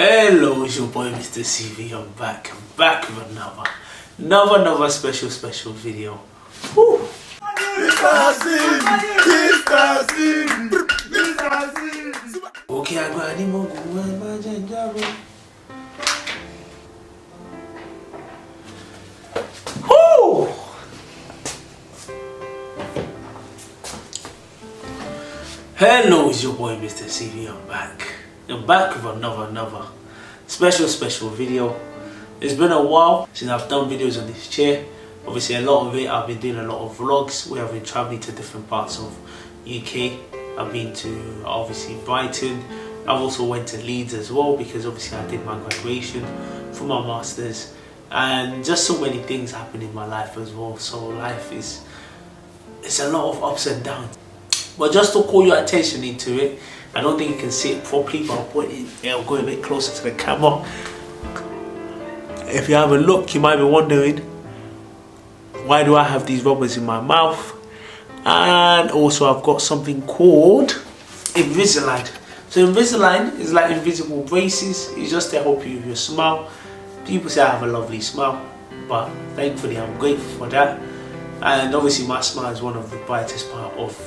Hello, it's your boy MrCV. I'm back with another special video. Woo. Okay, I got any more good. Hello, it's your boy MrCV. I'm back with another special video. It's been a while since I've done videos on this chair. Obviously, a lot of it I've been doing a lot of vlogs where I've been traveling to different parts of UK. I've been to obviously Brighton. I've also went to Leeds as well because obviously I did my graduation for my masters, and just so many things happen in my life as well. So life it's a lot of ups and downs. But just to call your attention into it, I don't think you can see it properly, but I'll go a bit closer to the camera. If you have a look, you might be wondering, why do I have these rubbers in my mouth? And also I've got something called Invisalign. So Invisalign is like invisible braces. It's just to help you with your smile. People say I have a lovely smile, but thankfully I'm grateful for that. And obviously my smile is one of the brightest part of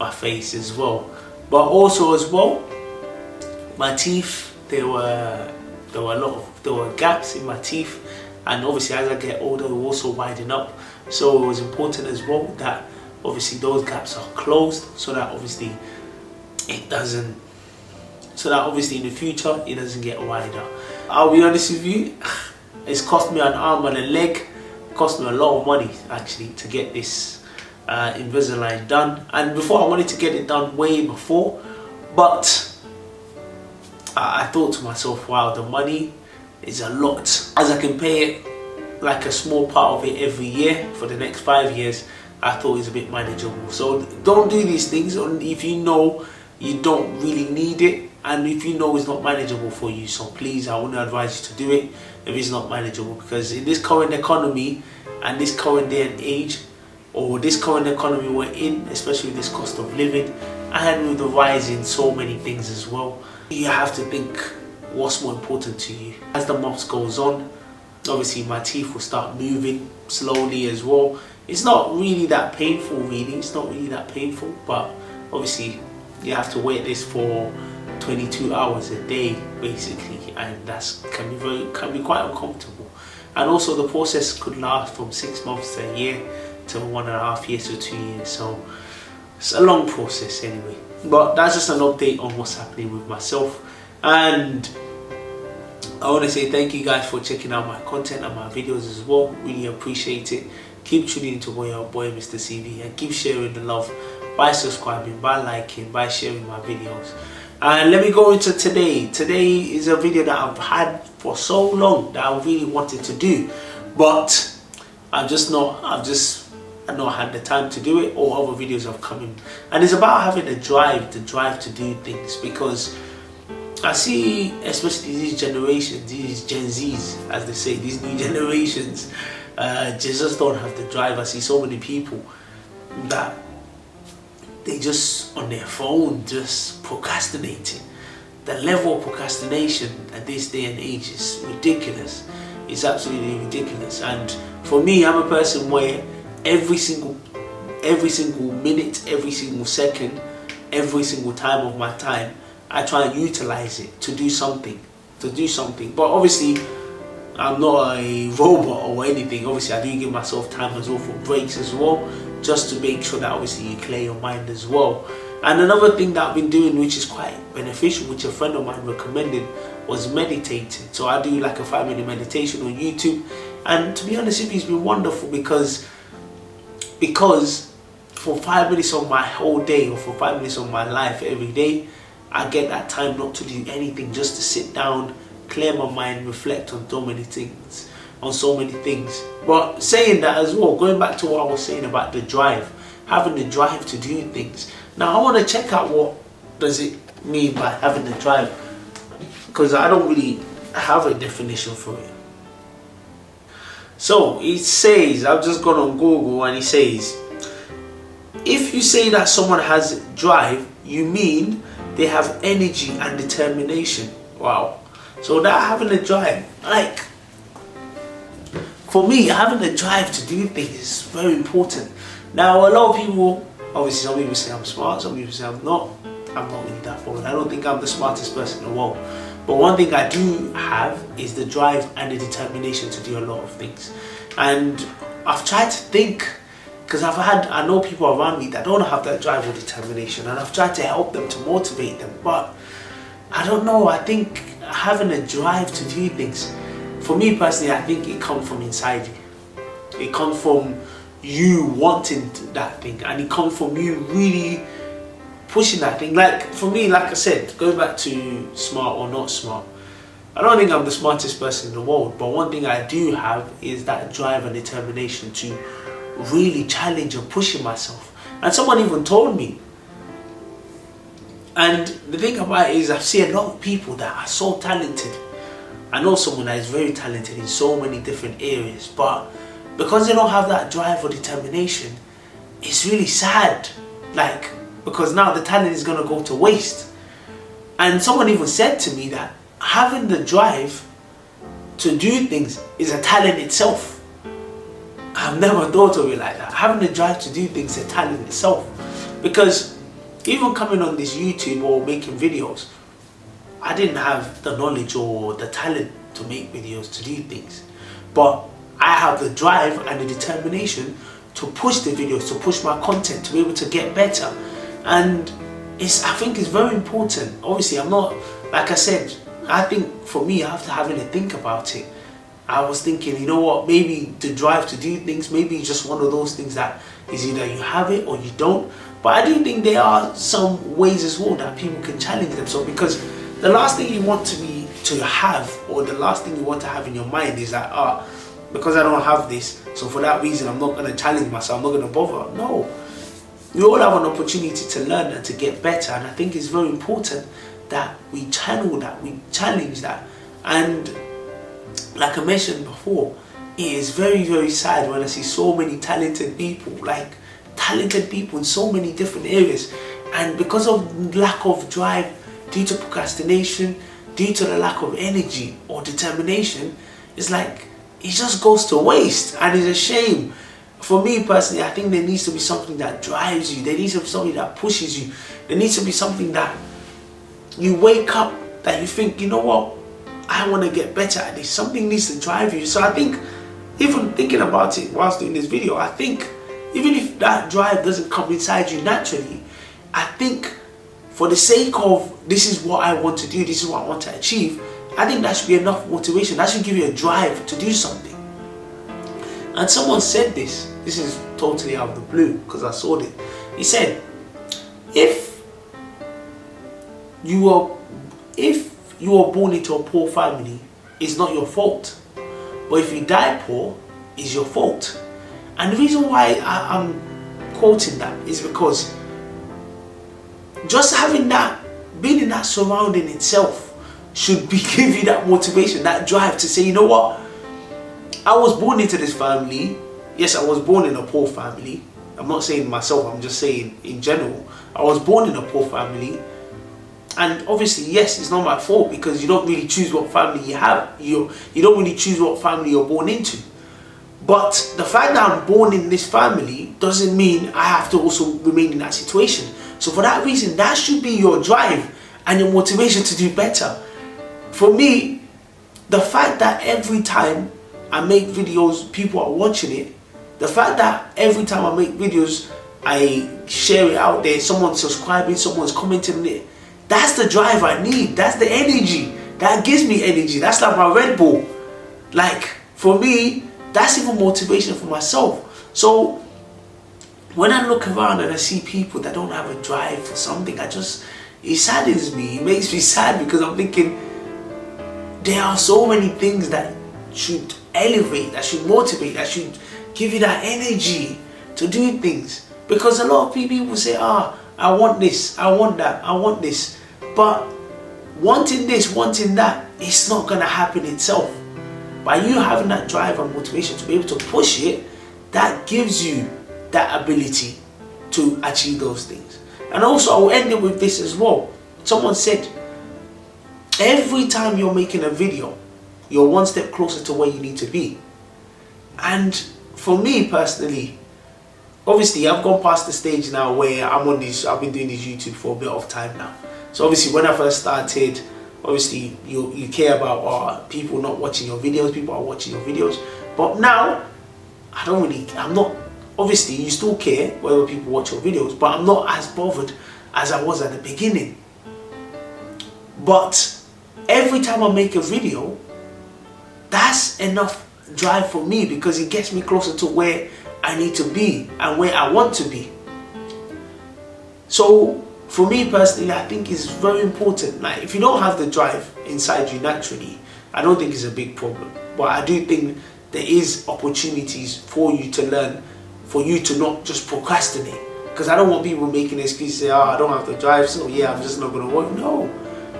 my face as well. But also as well, my teeth, there were gaps in my teeth, and obviously as I get older it will also widen up. So it was important as well that obviously those gaps are closed, so that obviously in the future it doesn't get wider. I'll be honest with you, it's cost me an arm and a leg. It cost me a lot of money actually to get this Invisalign done, and before I wanted to get it done way before, but I thought to myself, wow, the money is a lot. As I can pay it like a small part of it every year for the next 5 years, I thought it was a bit manageable. So don't do these things if you know you don't really need it, and if you know it's not manageable for you. So please, I wouldn't advise you to do it if it's not manageable, because in this current economy and this current day and age, or this current economy we're in, especially with this cost of living and with the rise in so many things as well, you have to think what's more important to you. As the months goes on, obviously my teeth will start moving slowly as well. It's not really that painful, but obviously you have to wait this for 22 hours a day basically, and that can be quite uncomfortable. And also the process could last from 6 months to a year to 1.5 years to 2 years, so it's a long process anyway. But that's just an update on what's happening with myself, and I want to say thank you guys for checking out my content and my videos as well. Really appreciate it. Keep tuning into your boy MrCV, and keep sharing the love by subscribing, by liking, by sharing my videos. And let me go into today. Today is a video that I've had for so long that I really wanted to do, but I've not had the time to do it, or other videos have come in. And it's about having the drive to do things, because I see, especially these generations, these Gen Zs as they say, these new generations, just don't have the drive. I see so many people that they just on their phone just procrastinating. The level of procrastination at this day and age is ridiculous. It's absolutely ridiculous. And for me, I'm a person where every single minute, every single second, every single time of my time, I try and utilize it to do something. But obviously I'm not a robot or anything. Obviously I do give myself time as well for breaks as well, just to make sure that obviously you clear your mind as well. And another thing that I've been doing, which is quite beneficial, which a friend of mine recommended, was meditating. So I do like a 5-minute meditation on YouTube, and to be honest with you, it's been wonderful because for 5 minutes of my whole day, or for 5 minutes of my life every day, I get that time not to do anything, just to sit down, clear my mind, reflect on so many things. But saying that as well, going back to what I was saying about the drive, having the drive to do things. Now I want to check out what does it mean by having the drive, because I don't really have a definition for it. So it says, I've just gone on Google, and it says, if you say that someone has drive, you mean they have energy and determination. Wow. So that having a drive, like, for me, having a drive to do things is very important. Now, a lot of people, obviously some people say I'm smart, some people say I'm not. I'm not really that bothered. I don't think I'm the smartest person in the world. But one thing I do have is the drive and the determination to do a lot of things. And I've tried to think, because I know people around me that don't have that drive or determination, and I've tried to help them, to motivate them, but I don't know. I think having a drive to do things, for me personally, I think it comes from inside you. It comes from you wanting that thing, and it comes from you really pushing that thing. Like for me, like I said, going back to smart or not smart, I don't think I'm the smartest person in the world, but one thing I do have is that drive and determination to really challenge and pushing myself. And someone even told me, and the thing about it is, I've seen a lot of people that are so talented. I know someone that is very talented in so many different areas, but because they don't have that drive or determination, it's really sad. Like, because now the talent is going to go to waste. And someone even said to me that having the drive to do things is a talent itself. I've never thought of it like that. Having the drive to do things is a talent itself. Because even coming on this YouTube or making videos, I didn't have the knowledge or the talent to make videos, to do things. But I have the drive and the determination to push the videos, to push my content, to be able to get better. And I think it's very important. Obviously, I'm not, like I said, I think for me, after having to think about it, I was thinking, you know what, maybe the drive to do things, maybe it's just one of those things that is either you have it or you don't. But I do think there are some ways as well that people can challenge themselves, because the last thing you want to have, or the last thing you want to have in your mind is that, because I don't have this, so for that reason I'm not going to challenge myself, I'm not going to bother. No. We all have an opportunity to learn and to get better, and I think it's very important that we channel that, we challenge that. And like I mentioned before, it is very, very sad when I see so many talented people, like talented people in so many different areas, and because of lack of drive, due to procrastination, due to the lack of energy or determination, it's like it just goes to waste, and it's a shame. For me personally, I think there needs to be something that drives you. There needs to be something that pushes you. There needs to be something that you wake up, that you think, you know what, I want to get better at this. Something needs to drive you. So I think, even thinking about it whilst doing this video, I think even if that drive doesn't come inside you naturally, I think for the sake of this is what I want to do, this is what I want to achieve, I think that should be enough motivation. That should give you a drive to do something. And someone said this is totally out of the blue because I saw it. He said, if you are born into a poor family, it's not your fault. But if you die poor, it's your fault. And the reason why I'm quoting that is because just having that, being in that surrounding itself should give you that motivation, that drive to say, you know what, I was born into this family. Yes, I was born in a poor family. I'm not saying myself, I'm just saying in general. I was born in a poor family. And obviously, yes, it's not my fault because you don't really choose what family you have. You don't really choose what family you're born into. But the fact that I'm born in this family doesn't mean I have to also remain in that situation. So for that reason, that should be your drive and your motivation to do better. For me, the fact that every time I make videos, people are watching it, the fact that every time I make videos, I share it out there, someone's subscribing, someone's commenting on it, that's the drive I need. That's the energy. That gives me energy. That's like my Red Bull. Like, for me, that's even motivation for myself. So, when I look around and I see people that don't have a drive for something, it saddens me. It makes me sad because I'm thinking, there are so many things that should elevate, that should motivate, that should give you that energy to do things. Because a lot of people say, I want this, I want that, I want this. But wanting this, wanting that, it's not going to happen itself. By you having that drive and motivation to be able to push it, that gives you that ability to achieve those things. And also, I will end it with this as well. Someone said, every time you're making a video, you're one step closer to where you need to be. And for me personally, obviously I've gone past the stage now where I've been doing this YouTube for a bit of time now. So obviously when I first started, obviously you care about people not watching your videos, people are watching your videos. But now, I'm not, obviously you still care whether people watch your videos, but I'm not as bothered as I was at the beginning. But every time I make a video, that's enough drive for me, because it gets me closer to where I need to be and where I want to be. So for me personally, I think it's very important. Like, if you don't have the drive inside you naturally, I don't think it's a big problem. But I do think there is opportunities for you to learn, for you to not just procrastinate. Because I don't want people making excuses, say, oh, I don't have the drive, so yeah, I'm just not going to work. No,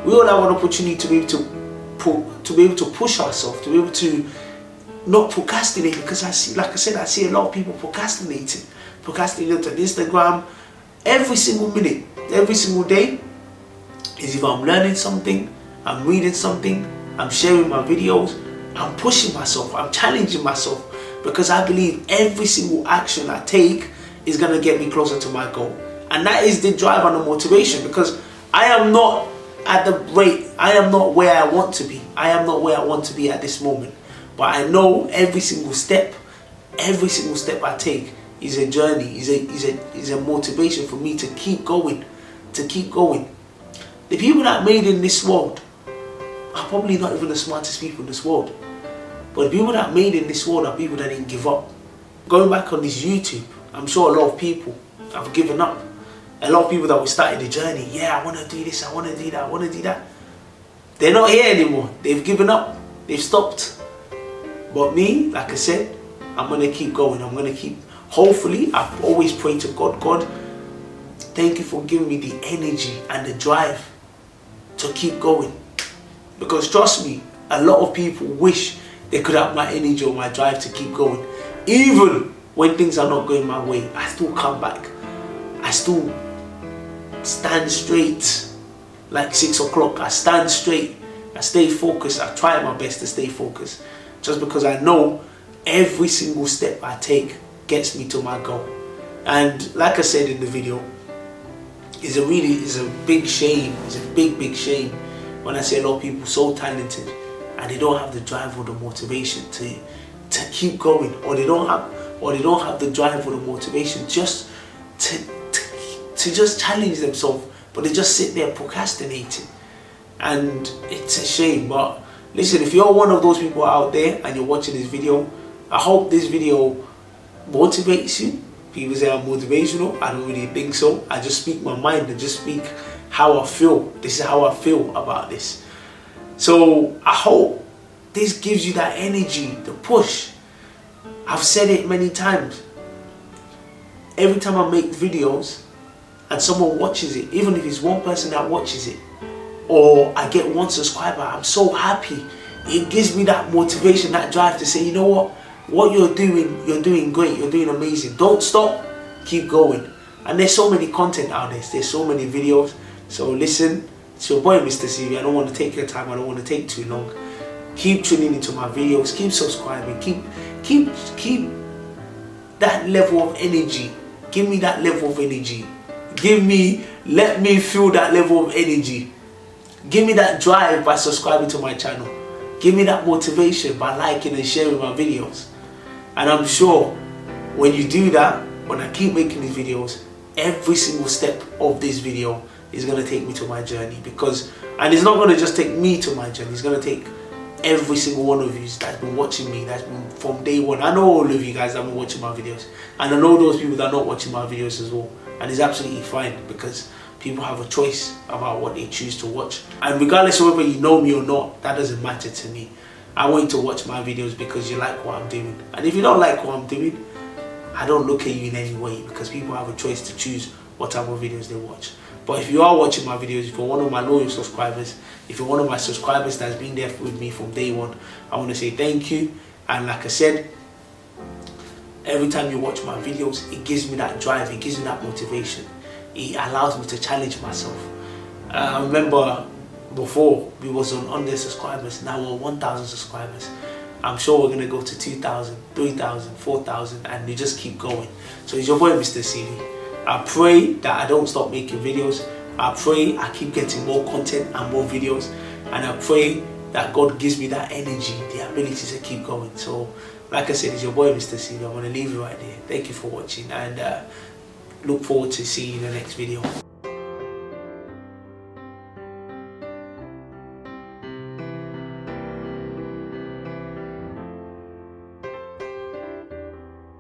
we all have an opportunity to be able to push ourselves, to be able to not procrastinate. Because I see, like I said, I see a lot of people procrastinating on Instagram. Every single minute, every single day is if I'm learning something, I'm reading something, I'm sharing my videos, I'm pushing myself, I'm challenging myself, because I believe every single action I take is going to get me closer to my goal. And that is the drive and the motivation, because I am not where I want to be. I am not where I want to be at this moment. But I know every single step I take is a journey, is a motivation for me to keep going, The people that made in this world are probably not even the smartest people in this world. But the people that made in this world are people that didn't give up. Going back on this YouTube, I'm sure a lot of people have given up. A lot of people that were starting the journey, yeah, I want to do this, I want to do that, I want to do that. They're not here anymore. They've given up. They've stopped. But me, like I said, I'm going to keep going. I'm going to keep, hopefully, I've always prayed to God, God, thank you for giving me the energy and the drive to keep going. Because trust me, a lot of people wish they could have my energy or my drive to keep going. Even when things are not going my way, I still come back. I still stand straight. Like 6 o'clock, I stand straight. I stay focused. I try my best to stay focused. Just because I know every single step I take gets me to my goal. And like I said in the video, it's a big shame. It's a big shame when I see a lot of people so talented and they don't have the drive or the motivation to keep going, or they don't have the drive or the motivation just to just challenge themselves, but they just sit there procrastinating. And it's a shame. But listen, if you're one of those people out there and you're watching this video, I hope this video motivates you. People say I'm motivational. I don't really think so. I just speak my mind and just speak how I feel. This is how I feel about this. So I hope this gives you that energy, the push. I've said it many times. Every time I make videos and someone watches it, even if it's one person that watches it, or I get one subscriber, I'm so happy. It gives me that motivation, that drive to say, you know what you're doing great, you're doing amazing. Don't stop, keep going. And there's so many content out there's so many videos. So listen, it's your boy MrCV. I don't want to take your time, I don't want to take too long. Keep tuning into my videos, keep subscribing, keep that level of energy. Give me that level of energy. Let me feel that level of energy. Give me that drive by subscribing to my channel. Give me that motivation by liking and sharing my videos. And I'm sure when you do that, when I keep making these videos, every single step of this video is going to take me to my journey. And it's not going to just take me to my journey, it's going to take every single one of you that's been watching me, that's been from day one. I know all of you guys that have been watching my videos, and I know those people that are not watching my videos as well. And it's absolutely fine, because people have a choice about what they choose to watch. And regardless of whether you know me or not, that doesn't matter to me. I want you to watch my videos because you like what I'm doing. And if you don't like what I'm doing, I don't look at you in any way, because people have a choice to choose what type of videos they watch. But if you are watching my videos, if you're one of my loyal subscribers, if you're one of my subscribers that's been there with me from day one, I want to say thank you. And like I said, every time you watch my videos, it gives me that drive, it gives me that motivation. It allows me to challenge myself. I remember before we was on under subscribers, now we're 1,000 subscribers. I'm sure we're gonna go to 2,000, 3,000, 4,000, and we just keep going. So it's your boy MrCV. I pray that I don't stop making videos. I pray I keep getting more content and more videos, and I pray that God gives me that energy, the ability to keep going. So like I said, it's your boy MrCV. I'm gonna leave you right there. Thank you for watching, and look forward to seeing you in the next video.